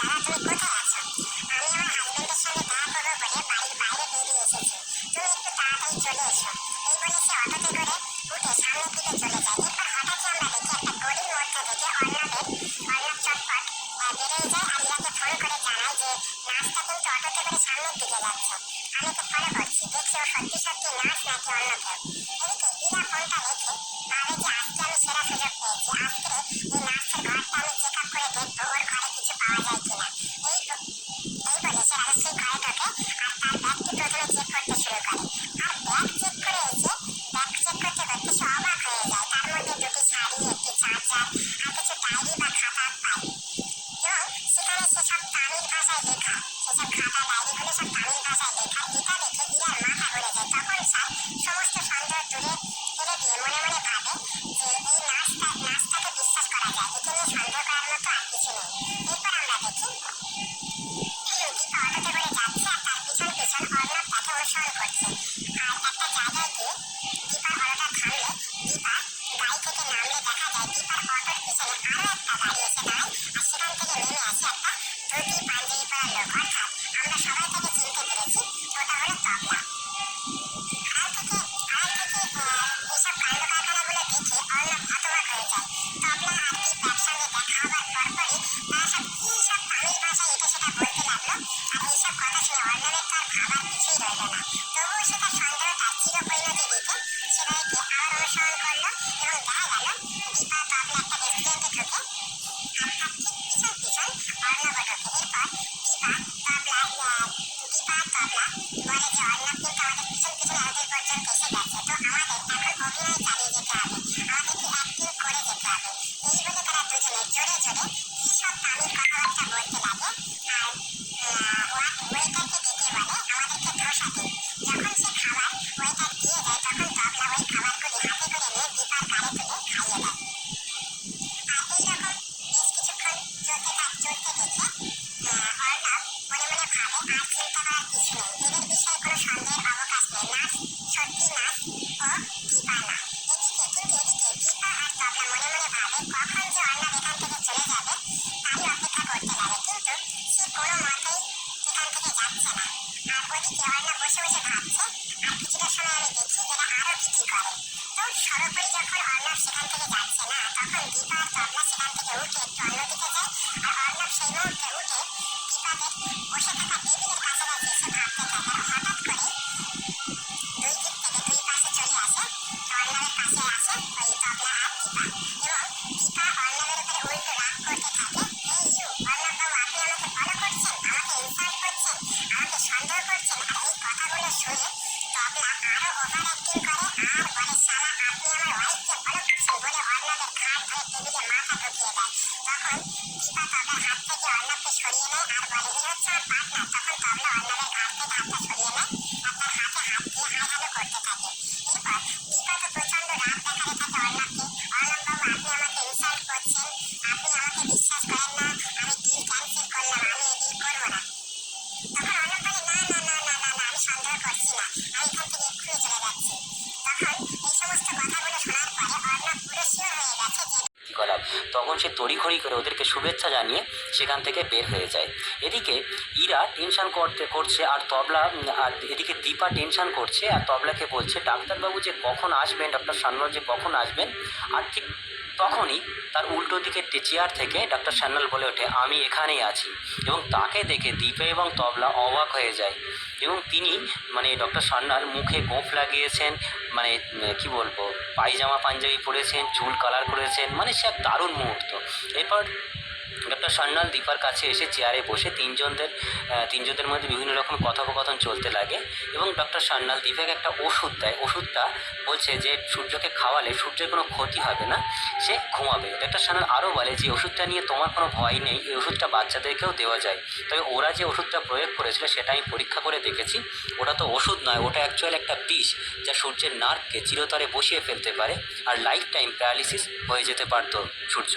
দাদা তুমি কোথায় আছো? আমি আমার হাজবেন্ডের সঙ্গে দেখা করবো বলে বাড়ির বাইরে বেরিয়ে এসেছি, তুমি একটু তাড়াতাড়ি চলে এসো। এই বলে সে অটোতে করে উঠে সামনের দিকে চলে যায়। এরপর হঠাৎই আমরা দেখি একটা গলির মধ্যে থেকে অর্ণব চটপট বেরিয়ে যায় আর ইরাকে ফোন করে জানায় যে নার্সটা কিন্তু অটোতে করে সামনের দিকে যাচ্ছে। আমি ওকে ফলো করছি, দেখছি ও সত্যি সত্যি নার্স নাকি অন্য কেউ। এদিকে ইরা ফোনটা রেখে ভাবে যে আজকে আমি সেরা সুযোগ পেয়েছি, আজকে এই নার্সের ঘরটা আমি চেক আপ করে দেখবো ওর ঘরে কিছু পাওয়া যায় কিনা। এই বলে সে রাজশ্রীর ঘরে ঢোকে আর তার ব্যাগটি প্রথমে চেক করতে শুরু করে। আর ব্যাগ চেক করতে করতে সে অবাক হয়ে যায়। তার মধ্যে দুটি শাড়ি, একটি চার্জার আর কিছু ডায়েরি বা খাতা পায়। এবং সেখানে সেসব তামিল ভাষায় লেখা, সেসব খাতা ডায়েরিগুলো সব তামিল ভাষায় লেখা। এটা দেখে ইরার মাথা ঘুরে যায়। তখন স্যার সমস্ত সন্দেহ দূরে ফেলে দিয়ে মনে মনে ভাবে যে এই নার্সটাকে বিশ্বাস করা যায়, একে নিয়ে সন্দেহ করার মতো আর কিছু নেই। এরপর আমরা দেখি দীপা অটোতে করে যাচ্ছে আর তার পিছন পিছন অর্ণব তাকে অনুসরণ করছে। আর একটা জায়গায় গিয়ে দীপার অটোটা থামলে দীপা গাড়ি থেকে নামলে দেখা যায় দীপার অটোর পিছনে আরো একটা গাড়ি এসে দাঁড়ায় আর সেখান থেকে নেমে আসে একটা ধুতি পাঞ্জাবি পরা লোক। অর্থাৎ আমরা সবাই তাকে চিনতে পেরেছি, ওটা হলো তবলা। এইসব কাণ্ড কারখানাগুলো দেখে অর্ণব হতবাক হয়ে যায়। তবলা আর দীপ একসঙ্গে দেখা হবার পরপরই তারা সব কি সব তামিল ভাষায় এটা সেটা বলতে লাগলো। আর এইসব কথা শুনে অর্ণবের তো আর ভাবার কিছুই রইল না। তবুও সে তার সন্দেহটা চির পরিণতি দিতে সেটাকে আবার অনুসরণ করলো এবং দেখা গেল দীপা তবলা একটা রেস্টুরেন্টে ঢুকে আর তার ঠিক পিছন পিছন অর্ণবও ঢোকে। এরপর দীপা তবলা বলে যে অর্ণব কিন্তু আমাদের পিছন পিছন এতদূর পর্যন্ত এসে গেছে, তো আমাদের এখন অভিনয় চালিয়ে যেতে হবে, আমাদেরকে অ্যাক্টিং করে যেতে হবে। এই বলে তারা দুজনে জোরে জোরে কি সব তামিল কথাবার্তা বলতে লাগে। আর ওয়েটারকে ডেকে বলে আমাদেরকে ধোসা দিন। যখন সে খাবার ওয়েটার দিয়ে দেয় তখন তবলা ওই খাবারগুলি হাতে করে নিয়ে দীপার গালে তুলে খাইয়ে দেয়। আর এইরকম বেশ কিছুক্ষণ চলতে দেখে অর্ণব মনে মনে ভাবে আর চিন্তা করার কিছু নেই, এদের বিষয়ে কোনো সন্দেহের অবকাশ নেই, নার্স সত্যি নার্স ও দীপা না। এদিকে দীপা আর তবলা মনে মনে ভাবে কখন যে অর্ণব এখান থেকে চলে যাবে তারই অপেক্ষা করতে লাগে, কিন্তু সে কোনো মতেই এখান থেকে যাচ্ছে না। আর ওদিকে অর্ণব বসে বসে ভাবছে। আর কিছুটা সময় আমি দেখি এরা আরো কি করে। তো সর্বোপরি যখন অর্ণব সেখান থেকে যাচ্ছে না তখন দীপা আর তবলা সেখান থেকে উঠে একটু অন্যদিকে যায়। আর অর্ণব সেই মুহূর্তে উঠে দীপাদের বসে থাকা টেবিলের কাছাকাছি এসে ভাবতে থাকে। আর হঠাৎ করে দুই দিক থেকে দুই পাশে চলে আসে অর্ণবের পাশে আসে ওই তবলা আর দীপা। এবং দীপা অর্ণবের উপরে উল্টো রাগ করতে থাকে। এই ইউ অর্ণব বাবু, আপনি আমাকে ফলো করছেন, আমাকে ইনসাল্ট করছেন, আমাকে সন্দেহ করছেন। আর এই কথাগুলো শুনে তবলা আরো ওভার অ্যাক্টিং করে আর বলে শালা আপনি আমার ওয়াইফকে ফলো করছেন বলে অর্ণবের ঘাড় ধরে টেবিলে মাথা ঢুকিয়ে দেয়। তখন দীপা তবলার হাত থেকে অর্ণবকে সরিয়ে নেয় আর বলে এই হচ্ছে আমার পার্টনার। তখন তবলা অর্ণবের ঘাড় থেকে হাতটা সরিয়ে নেয় আর তার হাতে হাত দিয়ে হাই হ্যালো করতে থাকে। এরপর দীপা তো প্রচন্ড রাগ দেখাতে থাকে অর্ণবকে। অর্ণব বাবু আপনি আমাকে ইনসাল্ট করছেন, আপনি আমাকে বিশ্বাস করেন না, আমি ডিল ক্যান্সেল করলাম, আমি এই ডিল করবো না। তখন অর্ণব বলে না না না না না না আমি সন্দেহ করছি না, আমি এখান থেকে এক্ষুনি চলে যাচ্ছি। তখন এই সমস্ত কথাগুলো শোনার পরে অর্ণব পুরো শিওর হয়ে গেছে যে গলাপ। তখন সে তড়িঘড়ি করে ওদেরকে শুভেচ্ছা জানিয়ে সেখান থেকে বের হয়ে যায়। এদিকে ইরা টেনশন করছে আর তবলা আর এদিকে দীপা টেনশন করছে আর তবলাকে বলছে ডাক্তারবাবু যে কখন আসবেন, ডক্টর সান্যাল যে কখন আসবেন। আর ঠিক তখনই তার উল্টো দিকের চেয়ার থেকে ডক্টর সান্যাল বলে ওঠে আমি এখানেই আছি। এবং তাকে দেখে দীপা এবং তবলা অবাক হয়ে যায় এবং তিনি মানে ডক্টর সান্যাল মুখে গোঁফ লাগিয়েছেন, মানে কি বলবো, পায়জামা পাঞ্জাবি পরেছেন, চুল কালার করেছেন, মানে সে এক দারুণ মুহূর্ত। এরপর ডক্টর সান্যাল দীপার কাছে এসে চেয়ারে বসে তিনজনের মধ্যে বিভিন্ন রকম কথোপকথন চলতে লাগে এবং ডক্টর সান্যাল দীপাকে একটা ওষুধ দেয়। ওষুধটা বলছে যে সূর্যকে খাওয়ালে সূর্যের কোনো ক্ষতি হবে না, সে ঘুমাবে। ডক্টর সান্যাল আরও বলে যে ওষুধটা নিয়ে তোমার কোনো ভয় নেই, এই ওষুধটা বাচ্চাদেরকেও দেওয়া যায়। তবে ওরা যে ওষুধটা প্রয়োগ করেছিল সেটা আমি পরীক্ষা করে দেখেছি, ওটা তো ওষুধ নয়, ওটা অ্যাকচুয়াল একটা বিষ যা সূর্যের নার্ভকে চিরতরে বসিয়ে ফেলতে পারে আর লাইফ টাইম প্যারালিসিস হয়ে যেতে পারত সূর্য।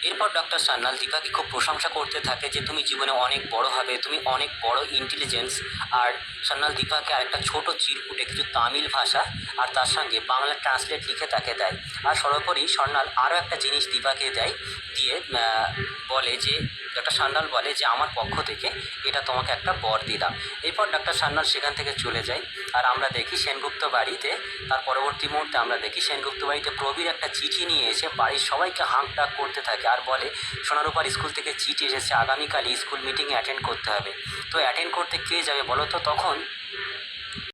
এরপর ডক্টর সান্যাল দীপাকে খুব প্রশংসা করতে থাকে যে তুমি জীবনে অনেক বড় হবে, তুমি অনেক বড় ইন্টেলিজেন্স। আর সান্যাল দীপাকে আরেকটা ছোট চিরকুটে কিছু তামিল ভাষা আর তার সঙ্গে বাংলা ট্রান্সলেট লিখে তাকে দেয়। আর সর্বোপরি সান্যাল আরও একটা জিনিস দীপাকে দেয়, দিয়ে বলে যে ডক্টর সান্যাল বলে যে আমার পক্ষ থেকে এটা তোমাকে একটা বর দিলাম। এরপর ডক্টর সান্যাল সেখান থেকে চলে যায়। আর আমরা দেখি সেনগুপ্ত বাড়িতে, তার পরবর্তী মুহূর্তে আমরা দেখি সেনগুপ্ত বাড়িতে প্রবীর একটা চিঠি নিয়ে এসে বাড়ির সবাইকে হাঁকডাক করতে থাকে আর বলে সোনারূপার স্কুল থেকে চিঠি এসেছে, আগামীকালই স্কুল মিটিংয়ে অ্যাটেন্ড করতে হবে। তো অ্যাটেন্ড করতে কে যাবে বলো তো? তখন